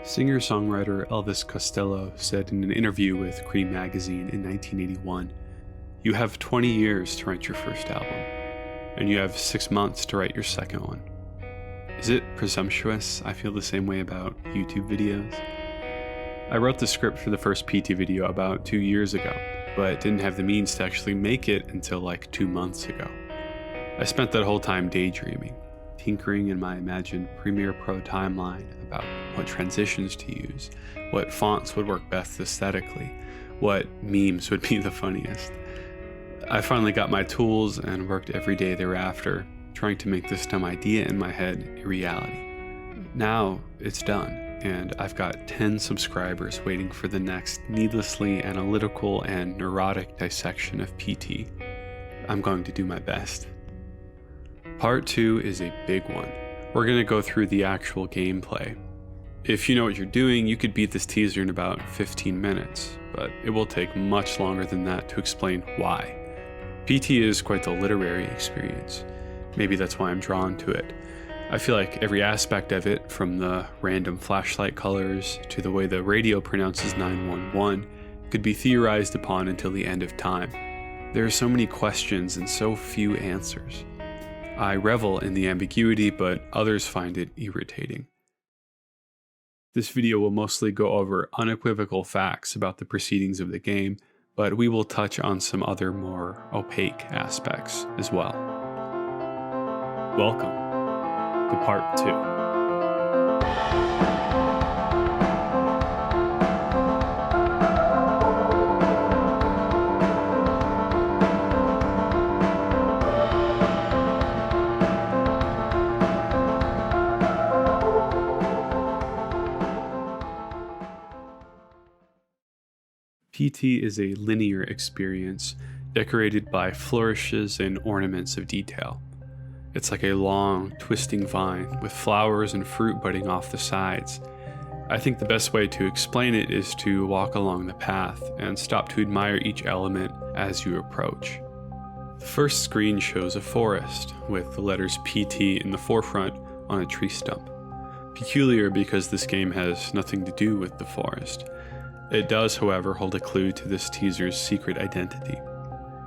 Singer-songwriter Elvis Costello said in an interview with Cream magazine in 1981, "You have 20 years to write your first album, and you have 6 months to write your second one." Is it presumptuous? I feel the same way about YouTube videos. I wrote the script for the first PT video about 2 years ago, but didn't have the means to actually make it until like 2 months ago. I spent that whole time daydreaming, tinkering in my imagined Premiere Pro timeline about what transitions to use, what fonts would work best aesthetically, what memes would be the funniest. I finally got my tools and worked every day thereafter, trying to make this dumb idea in my head a reality. Now it's done, and I've got 10 subscribers waiting for the next needlessly analytical and neurotic dissection of PT. I'm going to do my best. Part 2 is a big one. We're going to go through the actual gameplay. If you know what you're doing, you could beat this teaser in about 15 minutes, but it will take much longer than that to explain why. PT is quite the literary experience. Maybe that's why I'm drawn to it. I feel like every aspect of it, from the random flashlight colors to the way the radio pronounces 911, could be theorized upon until the end of time. There are so many questions and so few answers. I revel in the ambiguity, but others find it irritating. This video will mostly go over unequivocal facts about the proceedings of the game, but we will touch on some other more opaque aspects as well. Welcome to Part 2. PT is a linear experience, decorated by flourishes and ornaments of detail. It's like a long, twisting vine with flowers and fruit budding off the sides. I think the best way to explain it is to walk along the path and stop to admire each element as you approach. The first screen shows a forest, with the letters PT in the forefront on a tree stump. Peculiar because this game has nothing to do with the forest. It does, however, hold a clue to this teaser's secret identity.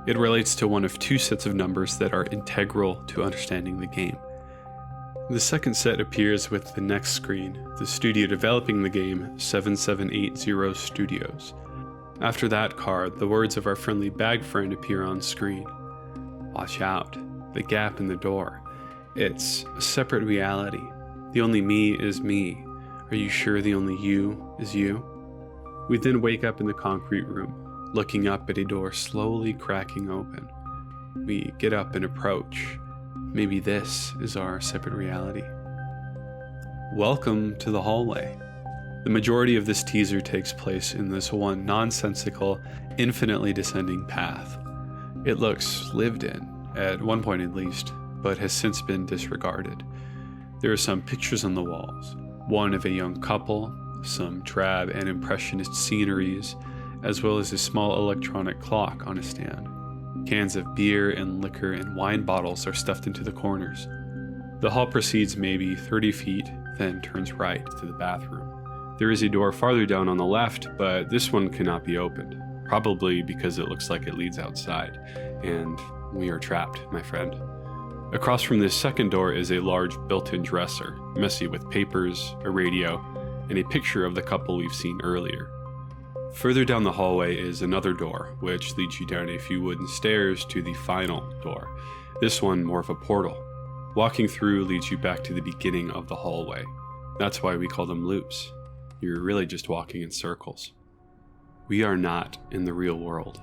It relates to one of 2 sets of numbers that are integral to understanding the game. The second set appears with the next screen, the studio developing the game, 7780 Studios. After that card, the words of our friendly bag friend appear on screen. Watch out, the gap in the door. It's a separate reality. The only me is me. Are you sure the only you is you? We then wake up in the concrete room, looking up at a door slowly cracking open. We get up and approach. Maybe this is our separate reality. Welcome to the hallway. The majority of this teaser takes place in this one nonsensical, infinitely descending path. It looks lived in, at one point at least, but has since been disregarded. There are some pictures on the walls, one of a young couple, some drab and impressionist sceneries, as well as a small electronic clock on a stand. Cans of beer and liquor and wine bottles are stuffed into the corners. The hall proceeds maybe 30 feet, then turns right to the bathroom. There is a door farther down on the left, but this one cannot be opened, probably because it looks like it leads outside, and we are trapped, my friend. Across from this second door is a large built-in dresser, messy with papers, a radio, and a picture of the couple we've seen earlier. Further down the hallway is another door, which leads you down a few wooden stairs to the final door, this one more of a portal. Walking through leads you back to the beginning of the hallway. That's why we call them loops. You're really just walking in circles. We are not in the real world.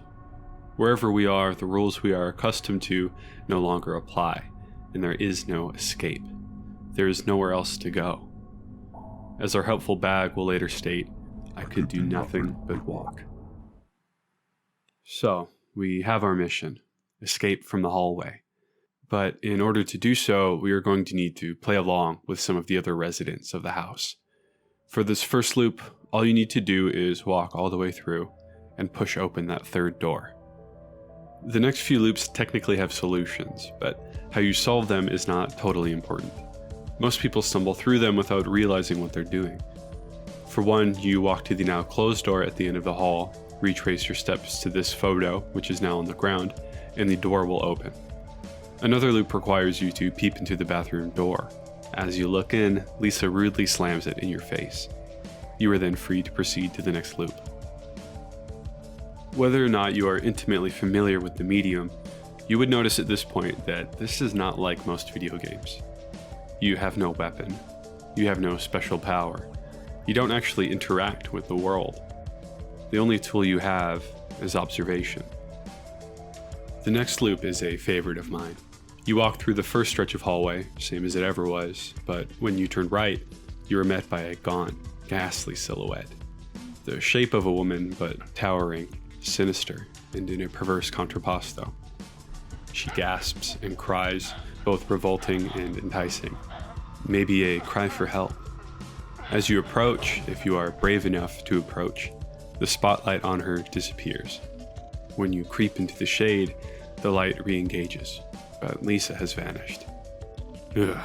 Wherever we are, the rules we are accustomed to no longer apply, and there is no escape. There is nowhere else to go. As our helpful bag will later state, I could do nothing but walk. So, we have our mission, escape from the hallway. But in order to do so, we are going to need to play along with some of the other residents of the house. For this first loop, all you need to do is walk all the way through and push open that third door. The next few loops technically have solutions, but how you solve them is not totally important. Most people stumble through them without realizing what they're doing. For one, you walk to the now closed door at the end of the hall, retrace your steps to this photo, which is now on the ground, and the door will open. Another loop requires you to peep into the bathroom door. As you look in, Lisa rudely slams it in your face. You are then free to proceed to the next loop. Whether or not you are intimately familiar with the medium, you would notice at this point that this is not like most video games. You have no weapon. You have no special power. You don't actually interact with the world. The only tool you have is observation. The next loop is a favorite of mine. You walk through the first stretch of hallway, same as it ever was, but when you turn right, you are met by a gaunt, ghastly silhouette. The shape of a woman, but towering, sinister, and in a perverse contrapposto. She gasps and cries, both revolting and enticing. Maybe a cry for help. As you approach, if you are brave enough to approach, the spotlight on her disappears. When you creep into the shade, the light re-engages, but Lisa has vanished. Ugh.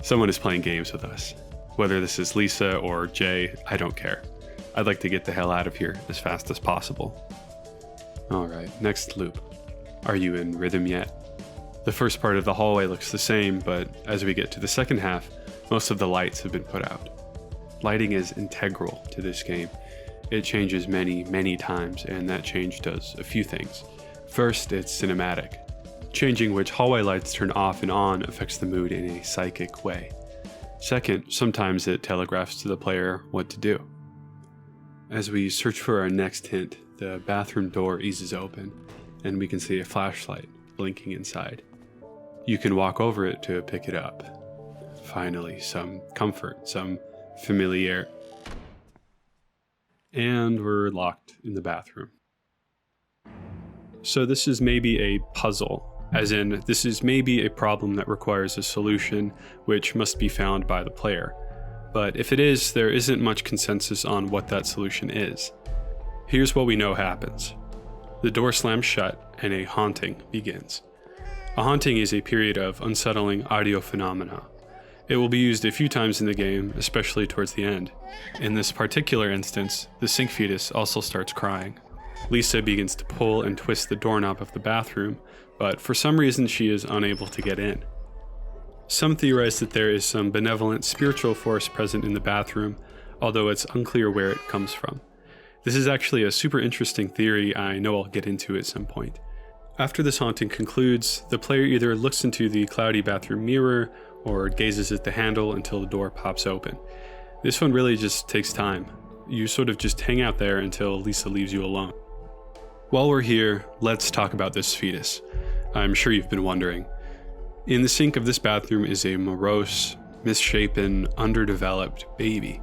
Someone is playing games with us. Whether this is Lisa or Jay, I don't care. I'd like to get the hell out of here as fast as possible. Alright, next loop. Are you in rhythm yet? The first part of the hallway looks the same, but as we get to the second half, most of the lights have been put out. Lighting is integral to this game. It changes many, many times, and that change does a few things. First, it's cinematic. Changing which hallway lights turn off and on affects the mood in a psychic way. Second, sometimes it telegraphs to the player what to do. As we search for our next hint, the bathroom door eases open, and we can see a flashlight blinking inside. You can walk over it to pick it up. Finally, some comfort, some familiar. And we're locked in the bathroom. So this is maybe a puzzle, as in this is maybe a problem that requires a solution which must be found by the player. But if it is, there isn't much consensus on what that solution is. Here's what we know happens. The door slams shut and a haunting begins. A haunting is a period of unsettling audio phenomena. It will be used a few times in the game, especially towards the end. In this particular instance, the sink fetus also starts crying. Lisa begins to pull and twist the doorknob of the bathroom, but for some reason she is unable to get in. Some theorize that there is some benevolent spiritual force present in the bathroom, although it's unclear where it comes from. This is actually a super interesting theory I know I'll get into at some point. After this haunting concludes, the player either looks into the cloudy bathroom mirror or gazes at the handle until the door pops open. This one really just takes time. You sort of just hang out there until Lisa leaves you alone. While we're here, let's talk about this fetus. I'm sure you've been wondering. In the sink of this bathroom is a morose, misshapen, underdeveloped baby.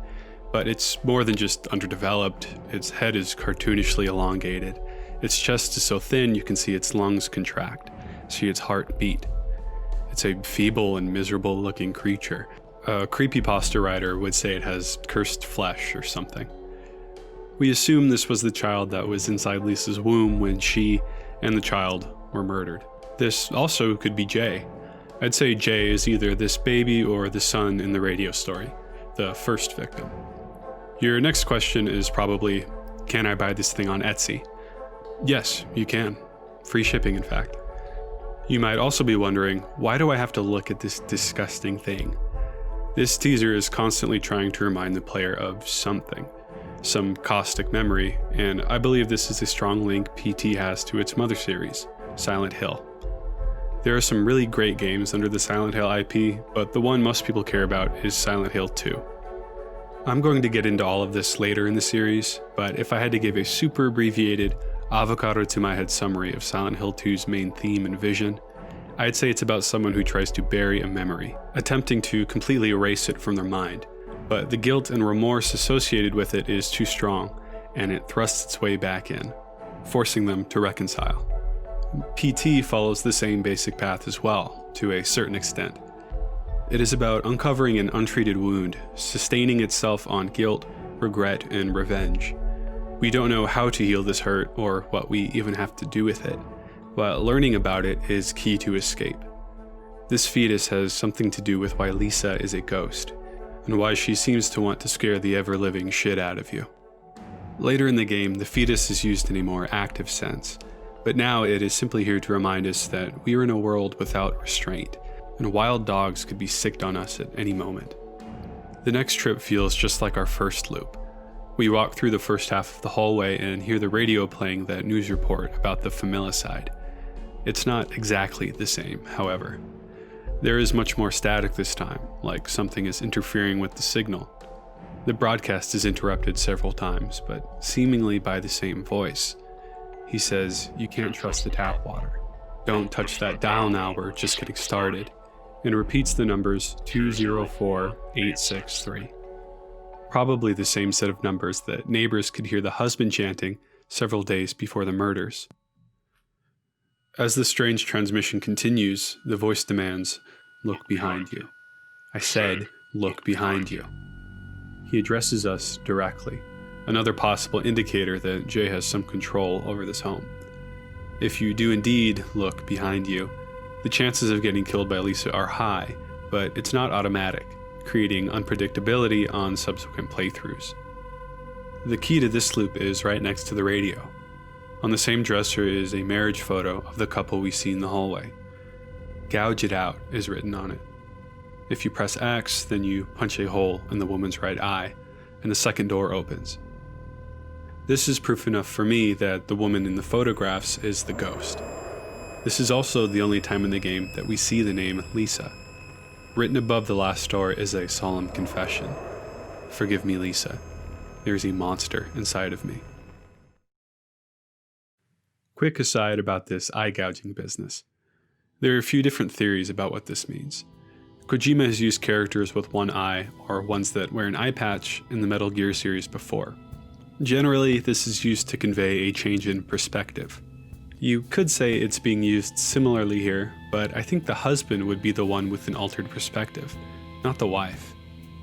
But it's more than just underdeveloped. Its head is cartoonishly elongated. Its chest is so thin you can see its lungs contract, see its heart beat. It's a feeble and miserable looking creature. A creepypasta writer would say it has cursed flesh or something. We assume this was the child that was inside Lisa's womb when she and the child were murdered. This also could be Jay. I'd say Jay is either this baby or the son in the radio story, the first victim. Your next question is probably, can I buy this thing on Etsy? Yes, you can. Free shipping, in fact. You might also be wondering, why do I have to look at this disgusting thing? This teaser is constantly trying to remind the player of something, some caustic memory, and I believe this is a strong link PT has to its mother series, Silent Hill. There are some really great games under the Silent Hill IP, but the one most people care about is Silent Hill 2. I'm going to get into all of this later in the series, but if I had to give a super abbreviated, avocado to my head summary of Silent Hill 2's main theme and vision, I'd say it's about someone who tries to bury a memory, attempting to completely erase it from their mind, but the guilt and remorse associated with it is too strong, and it thrusts its way back in, forcing them to reconcile. PT follows the same basic path as well, to a certain extent. It is about uncovering an untreated wound, sustaining itself on guilt, regret, and revenge. We don't know how to heal this hurt or what we even have to do with it, but learning about it is key to escape. This fetus has something to do with why Lisa is a ghost. and why she seems to want to scare the ever-living shit out of you. Later in the game, the fetus is used in a more active sense, but now it is simply here to remind us that we are in a world without restraint, and wild dogs could be sicked on us at any moment. The next trip feels just like our first loop. We walk through the first half of the hallway and hear the radio playing that news report about the familicide. It's not exactly the same, however. There is much more static this time, like something is interfering with the signal. The broadcast is interrupted several times, but seemingly by the same voice. He says, "You can't trust the tap water. Don't touch that dial now, we're just getting started," and repeats the numbers 204863. Probably the same set of numbers that neighbors could hear the husband chanting several days before the murders. As the strange transmission continues, the voice demands, "Look behind you." I said, "Look behind you." He addresses us directly, another possible indicator that Jay has some control over this home. If you do indeed look behind you, the chances of getting killed by Lisa are high, but it's not automatic, creating unpredictability on subsequent playthroughs. The key to this loop is right next to the radio. On the same dresser is a marriage photo of the couple we see in the hallway. "Gouge it out" is written on it. If you press X, then you punch a hole in the woman's right eye, and the second door opens. This is proof enough for me that the woman in the photographs is the ghost. This is also the only time in the game that we see the name Lisa. Written above the last door is a solemn confession. "Forgive me, Lisa. There is a monster inside of me." Quick aside about this eye gouging business. There are a few different theories about what this means. Kojima has used characters with one eye, or ones that wear an eye patch, in the Metal Gear series before. Generally, this is used to convey a change in perspective. You could say it's being used similarly here, but I think the husband would be the one with an altered perspective, not the wife.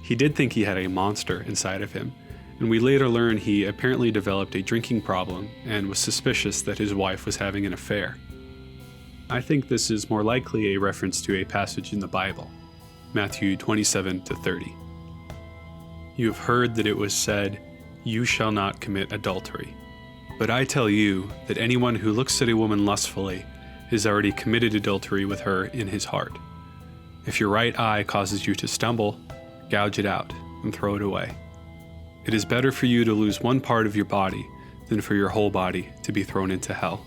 He did think he had a monster inside of him, and we later learn he apparently developed a drinking problem and was suspicious that his wife was having an affair. I think this is more likely a reference to a passage in the Bible, Matthew 27-30. "You have heard that it was said, 'You shall not commit adultery.' But I tell you that anyone who looks at a woman lustfully has already committed adultery with her in his heart. If your right eye causes you to stumble, gouge it out and throw it away. It is better for you to lose one part of your body than for your whole body to be thrown into hell."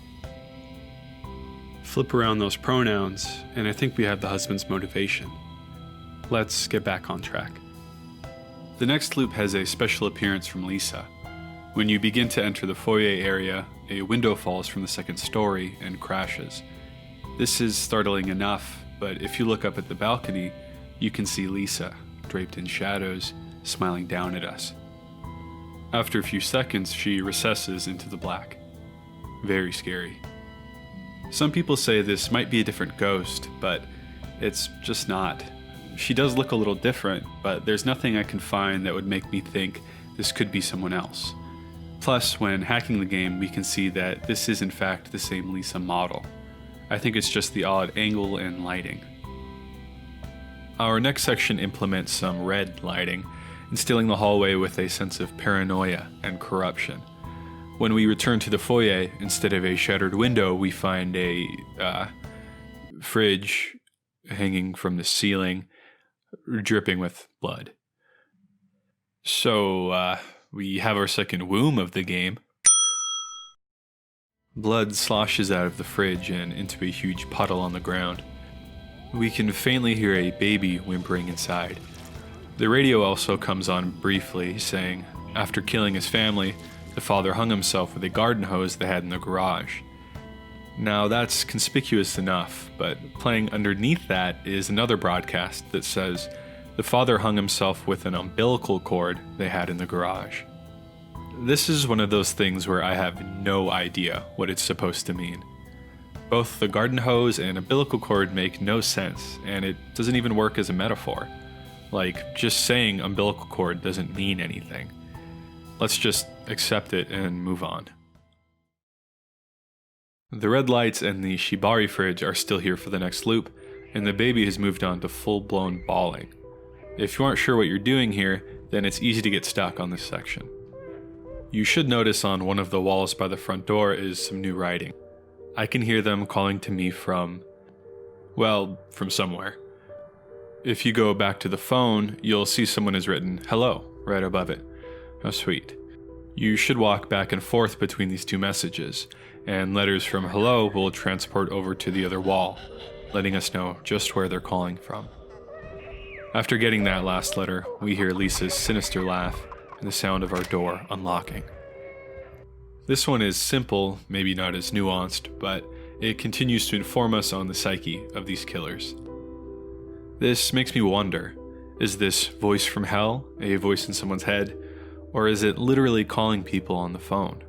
Flip around those pronouns, and I think we have the husband's motivation. Let's get back on track. The next loop has a special appearance from Lisa. When you begin to enter the foyer area, a window falls from the second story and crashes. This is startling enough, but if you look up at the balcony, you can see Lisa, draped in shadows, smiling down at us. After a few seconds, she recesses into the black. Very scary. Some people say this might be a different ghost, but it's just not. She does look a little different, but there's nothing I can find that would make me think this could be someone else. Plus, when hacking the game, we can see that this is in fact the same Lisa model. I think it's just the odd angle and lighting. Our next section implements some red lighting, instilling the hallway with a sense of paranoia and corruption. When we return to the foyer, instead of a shattered window, we find a fridge hanging from the ceiling, dripping with blood. So, we have our second womb of the game. Blood sloshes out of the fridge and into a huge puddle on the ground. We can faintly hear a baby whimpering inside. The radio also comes on briefly, saying, after killing his family, the father hung himself with a garden hose they had in the garage. Now that's conspicuous enough, but playing underneath that is another broadcast that says, the father hung himself with an umbilical cord they had in the garage. This is one of those things where I have no idea what it's supposed to mean. Both the garden hose and umbilical cord make no sense, and it doesn't even work as a metaphor. Like, just saying umbilical cord doesn't mean anything. Let's just accept it and move on. The red lights and the Shibari fridge are still here for the next loop, and the baby has moved on to full-blown bawling. If you aren't sure what you're doing here, then it's easy to get stuck on this section. You should notice on one of the walls by the front door is some new writing. I can hear them calling to me from somewhere. If you go back to the phone, you'll see someone has written "hello" right above it. How sweet. You should walk back and forth between these two messages, and letters from "hello" will transport over to the other wall, letting us know just where they're calling from. After getting that last letter, we hear Lisa's sinister laugh and the sound of our door unlocking. This one is simple, maybe not as nuanced, but it continues to inform us on the psyche of these killers. This makes me wonder, is this voice from hell a voice in someone's head, or is it literally calling people on the phone?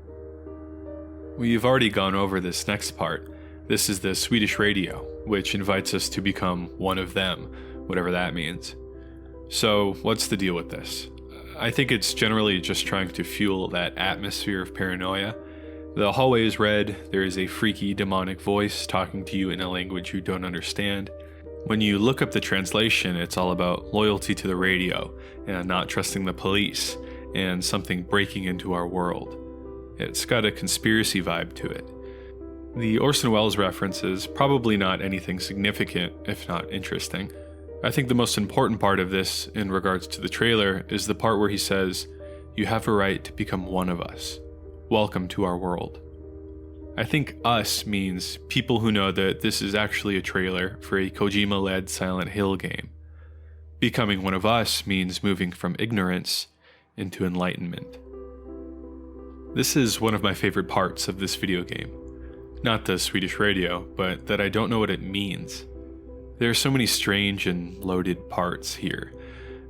We've already gone over this next part. This is the Swedish radio, which invites us to become one of them, whatever that means. So what's the deal with this? I think it's generally just trying to fuel that atmosphere of paranoia. The hallway is red, there is a freaky demonic voice talking to you in a language you don't understand. When you look up the translation, it's all about loyalty to the radio and not trusting the police and something breaking into our world. It's got a conspiracy vibe to it. The Orson Welles reference is probably not anything significant, if not interesting. I think the most important part of this, in regards to the trailer, is the part where he says, "You have a right to become one of us. Welcome to our world." I think "us" means people who know that this is actually a trailer for a Kojima-led Silent Hill game. Becoming one of us means moving from ignorance into enlightenment. This is one of my favorite parts of this video game. Not the Swedish radio, but that I don't know what it means. There are so many strange and loaded parts here.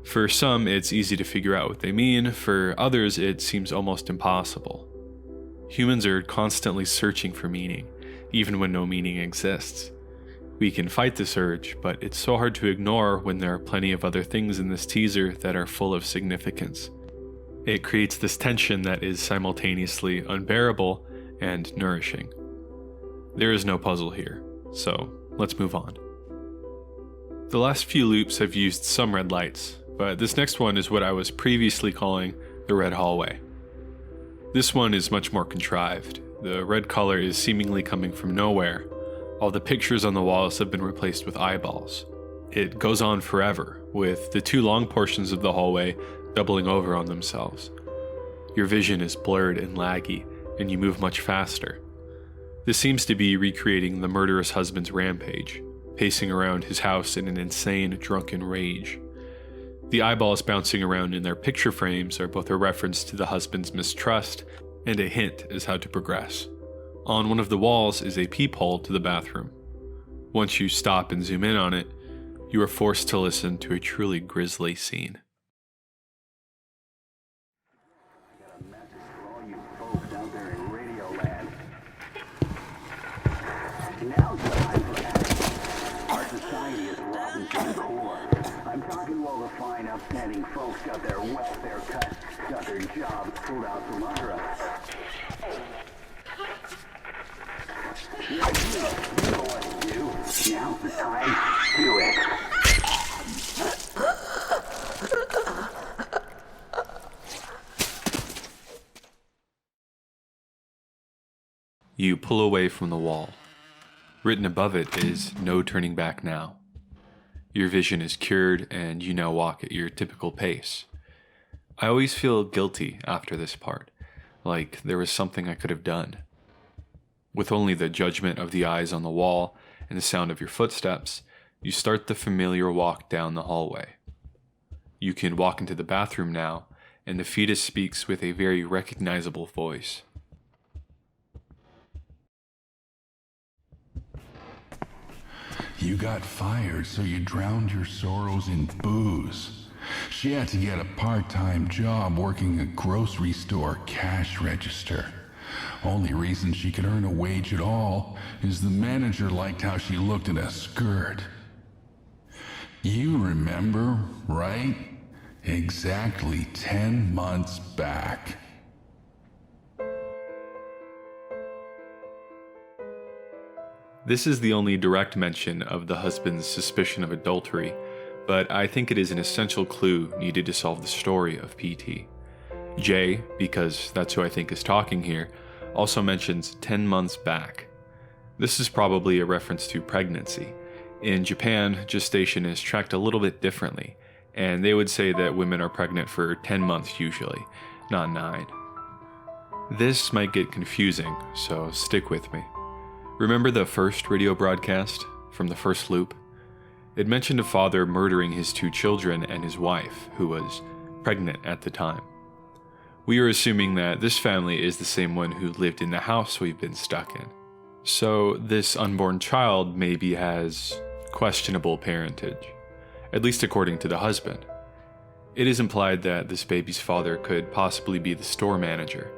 For some, it's easy to figure out what they mean. For others, it seems almost impossible. Humans are constantly searching for meaning, even when no meaning exists. We can fight this urge, but it's so hard to ignore when there are plenty of other things in this teaser that are full of significance. It creates this tension that is simultaneously unbearable and nourishing. There is no puzzle here, so let's move on. The last few loops have used some red lights, but this next one is what I was previously calling the red hallway. This one is much more contrived. The red color is seemingly coming from nowhere. All the pictures on the walls have been replaced with eyeballs. It goes on forever, with the two long portions of the hallway doubling over on themselves. Your vision is blurred and laggy, and you move much faster. This seems to be recreating the murderous husband's rampage, pacing around his house in an insane, drunken rage. The eyeballs bouncing around in their picture frames are both a reference to the husband's mistrust and a hint as how to progress. On one of the walls is a peephole to the bathroom. Once you stop and zoom in on it, you are forced to listen to a truly grisly scene. I'm talking while the fine, upstanding folks got their welfare cut, got their jobs pulled out from under us. You know what to do. Now's the time. Do it. You pull away from the wall. Written above it is "No turning back now." Your vision is cured and you now walk at your typical pace. I always feel guilty after this part, like there was something I could have done. With only the judgment of the eyes on the wall and the sound of your footsteps, you start the familiar walk down the hallway. You can walk into the bathroom now, and the fetus speaks with a very recognizable voice. You got fired, so you drowned your sorrows in booze. She had to get a part-time job working a grocery store cash register. Only reason she could earn a wage at all is the manager liked how she looked in a skirt. You remember, right? Exactly 10 months back. This is the only direct mention of the husband's suspicion of adultery, but I think it is an essential clue needed to solve the story of PT. J, because that's who I think is talking here, also mentions 10 months back. This is probably a reference to pregnancy. In Japan, gestation is tracked a little bit differently, and they would say that women are pregnant for 10 months usually, not 9. This might get confusing, so stick with me. Remember the first radio broadcast from the first loop? It mentioned a father murdering his 2 children and his wife, who was pregnant at the time. We are assuming that this family is the same one who lived in the house we've been stuck in. So this unborn child maybe has questionable parentage, at least according to the husband. It is implied that this baby's father could possibly be the store manager,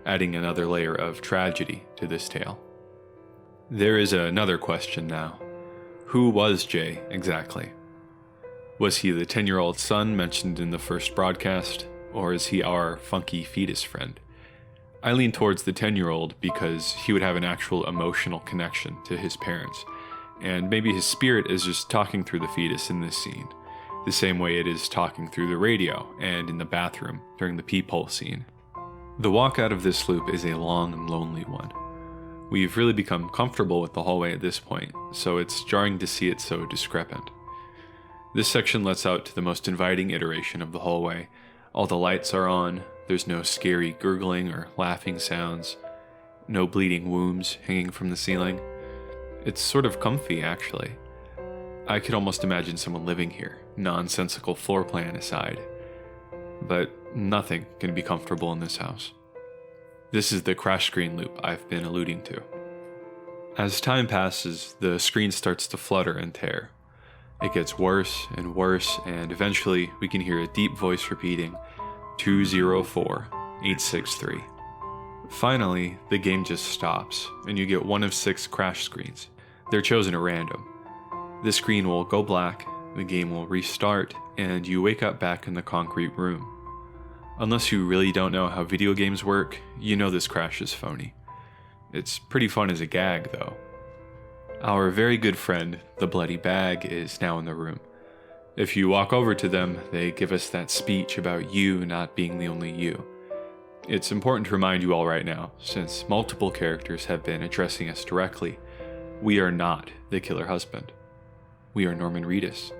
adding another layer of tragedy to this tale. There is another question now. Who was Jay exactly? Was he the 10-year-old son mentioned in the first broadcast, or is he our funky fetus friend? I lean towards the 10-year-old because he would have an actual emotional connection to his parents, and maybe his spirit is just talking through the fetus in this scene, the same way it is talking through the radio and in the bathroom during the peephole scene. The walk out of this loop is a long and lonely one. We've really become comfortable with the hallway at this point, so it's jarring to see it so discrepant. This section lets out to the most inviting iteration of the hallway. All the lights are on, there's no scary gurgling or laughing sounds, no bleeding wombs hanging from the ceiling. It's sort of comfy, actually. I could almost imagine someone living here, nonsensical floor plan aside. But nothing can be comfortable in this house. This is the crash screen loop I've been alluding to. As time passes, the screen starts to flutter and tear. It gets worse, and eventually we can hear a deep voice repeating 204-863. Finally, the game just stops, and you get one of 6 crash screens. They're chosen at random. The screen will go black, the game will restart, and you wake up back in the concrete room. Unless you really don't know how video games work, you know this crash is phony. It's pretty fun as a gag, though. Our very good friend, the Bloody Bag, is now in the room. If you walk over to them, they give us that speech about you not being the only you. It's important to remind you all right now, since multiple characters have been addressing us directly, we are not the killer husband. We are Norman Reedus.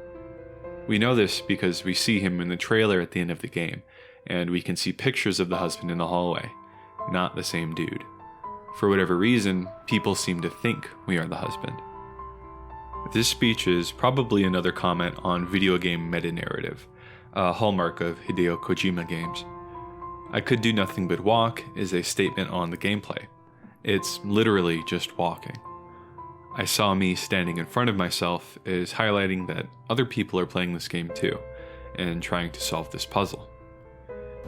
We know this because we see him in the trailer at the end of the game, and we can see pictures of the husband in the hallway, not the same dude. For whatever reason, people seem to think we are the husband. This speech is probably another comment on video game meta-narrative, a hallmark of Hideo Kojima games. I Could Do Nothing But Walk is a statement on the gameplay. It's literally just walking. I Saw Me Standing in Front of Myself is highlighting that other people are playing this game too, and trying to solve this puzzle.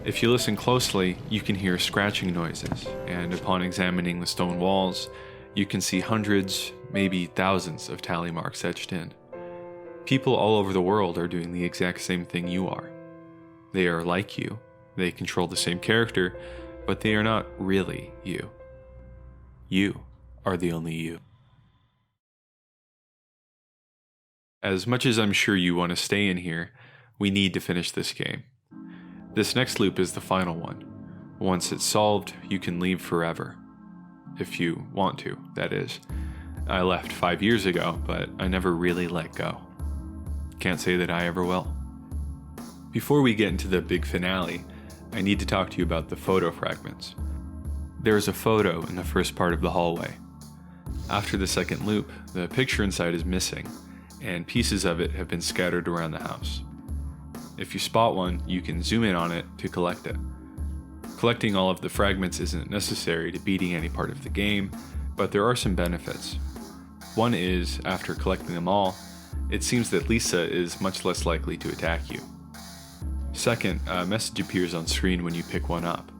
If you listen closely, you can hear scratching noises, and upon examining the stone walls, you can see hundreds, maybe thousands of tally marks etched in. People all over the world are doing the exact same thing you are. They are like you, they control the same character, but they are not really you. You are the only you. As much as I'm sure you want to stay in here, we need to finish this game. This next loop is the final one. Once it's solved, you can leave forever. If you want to, that is. I left 5 years ago, but I never really let go. Can't say that I ever will. Before we get into the big finale, I need to talk to you about the photo fragments. There is a photo in the first part of the hallway. After the second loop, the picture inside is missing, and pieces of it have been scattered around the house. If you spot one, you can zoom in on it to collect it. Collecting all of the fragments isn't necessary to beating any part of the game, but there are some benefits. One is, after collecting them all, it seems that Lisa is much less likely to attack you. Second, a message appears on screen when you pick one up.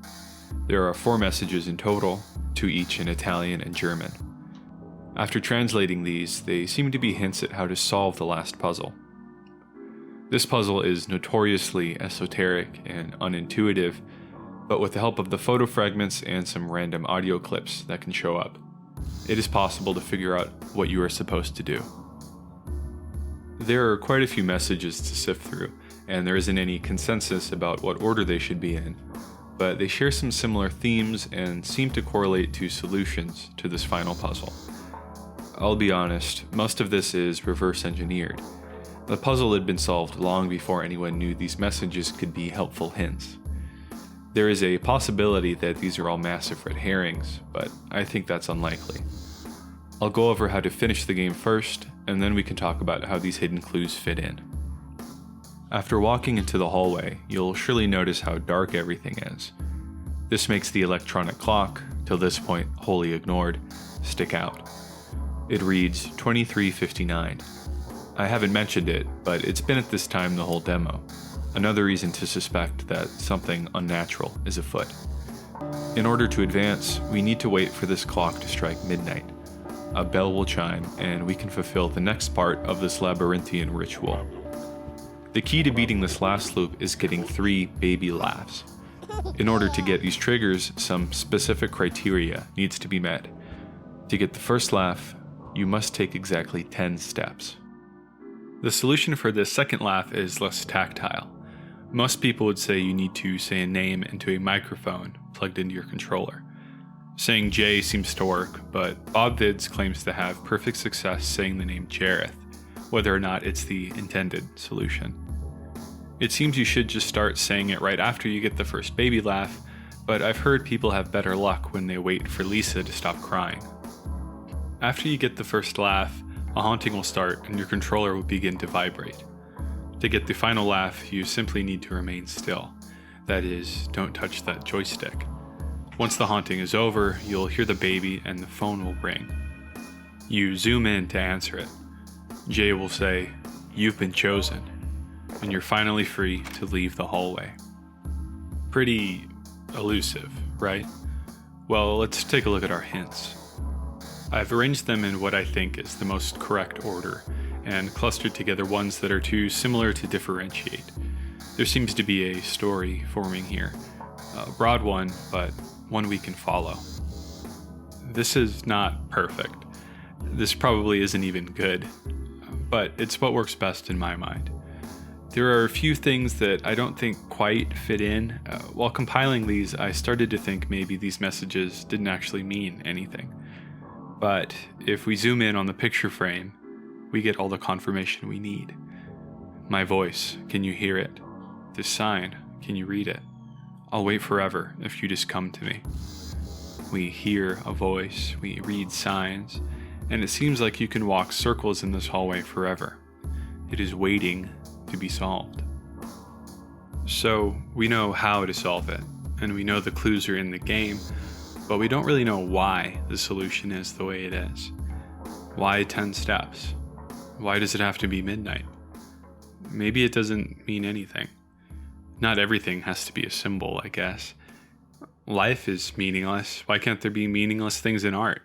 There are 4 messages in total, 2 each in Italian and German. After translating these, they seem to be hints at how to solve the last puzzle. This puzzle is notoriously esoteric and unintuitive, but with the help of the photo fragments and some random audio clips that can show up, it is possible to figure out what you are supposed to do. There are quite a few messages to sift through, and there isn't any consensus about what order they should be in, but they share some similar themes and seem to correlate to solutions to this final puzzle. I'll be honest, most of this is reverse engineered. The puzzle had been solved long before anyone knew these messages could be helpful hints. There is a possibility that these are all massive red herrings, but I think that's unlikely. I'll go over how to finish the game first, and then we can talk about how these hidden clues fit in. After walking into the hallway, you'll surely notice how dark everything is. This makes the electronic clock, till this point wholly ignored, stick out. It reads 23:59. I haven't mentioned it, but it's been at this time the whole demo. Another reason to suspect that something unnatural is afoot. In order to advance, we need to wait for this clock to strike midnight. A bell will chime, and we can fulfill the next part of this labyrinthian ritual. The key to beating this last loop is getting 3 baby laughs. In order to get these triggers, some specific criteria needs to be met. To get the first laugh, you must take exactly 10 steps. The solution for this second laugh is less tactile. Most people would say you need to say a name into a microphone plugged into your controller. Saying Jay seems to work, but BobVids claims to have perfect success saying the name Jareth, whether or not it's the intended solution. It seems you should just start saying it right after you get the first baby laugh, but I've heard people have better luck when they wait for Lisa to stop crying. After you get the first laugh, a haunting will start and your controller will begin to vibrate. To get the final laugh, you simply need to remain still. That is, don't touch that joystick. Once the haunting is over, you'll hear the baby and the phone will ring. You zoom in to answer it. Jay will say, "You've been chosen," and you're finally free to leave the hallway. Pretty elusive, right? Well, let's take a look at our hints. I've arranged them in what I think is the most correct order, and clustered together ones that are too similar to differentiate. There seems to be a story forming here. A broad one, but one we can follow. This is not perfect. This probably isn't even good, but it's what works best in my mind. There are a few things that I don't think quite fit in. While compiling these, I started to think maybe these messages didn't actually mean anything. But if we zoom in on the picture frame, we get all the confirmation we need. My voice, can you hear it? This sign, can you read it? I'll wait forever if you just come to me. We hear a voice, we read signs, and it seems like you can walk circles in this hallway forever. It is waiting to be solved. So we know how to solve it, and we know the clues are in the game, but we don't really know why the solution is the way it is. Why 10 steps? Why does it have to be midnight? Maybe it doesn't mean anything. Not everything has to be a symbol, I guess. Life is meaningless. Why can't there be meaningless things in art?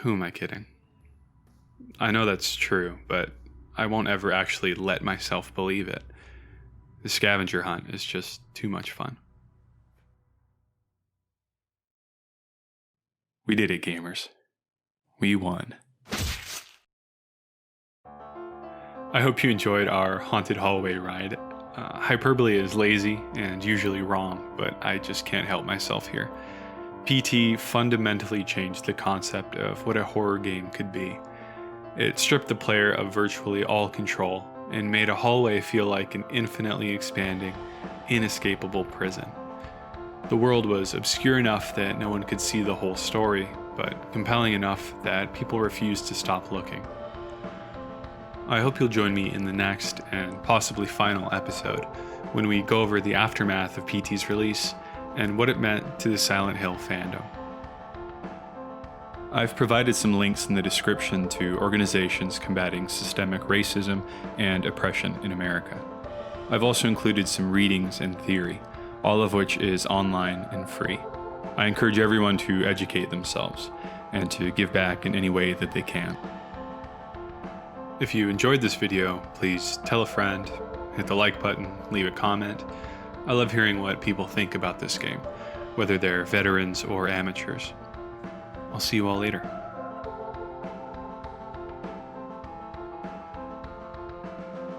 Who am I kidding? I know that's true, but I won't ever actually let myself believe it. The scavenger hunt is just too much fun. We did it, gamers. We won. I hope you enjoyed our haunted hallway ride. Hyperbole is lazy and usually wrong, but I just can't help myself here. PT fundamentally changed the concept of what a horror game could be. It stripped the player of virtually all control and made a hallway feel like an infinitely expanding, inescapable prison. The world was obscure enough that no one could see the whole story, but compelling enough that people refused to stop looking. I hope you'll join me in the next and possibly final episode when we go over the aftermath of PT's release and what it meant to the Silent Hill fandom. I've provided some links in the description to organizations combating systemic racism and oppression in America. I've also included some readings and theory, all of which is online and free. I encourage everyone to educate themselves and to give back in any way that they can. If you enjoyed this video, please tell a friend, hit the like button, leave a comment. I love hearing what people think about this game, whether they're veterans or amateurs. I'll see you all later.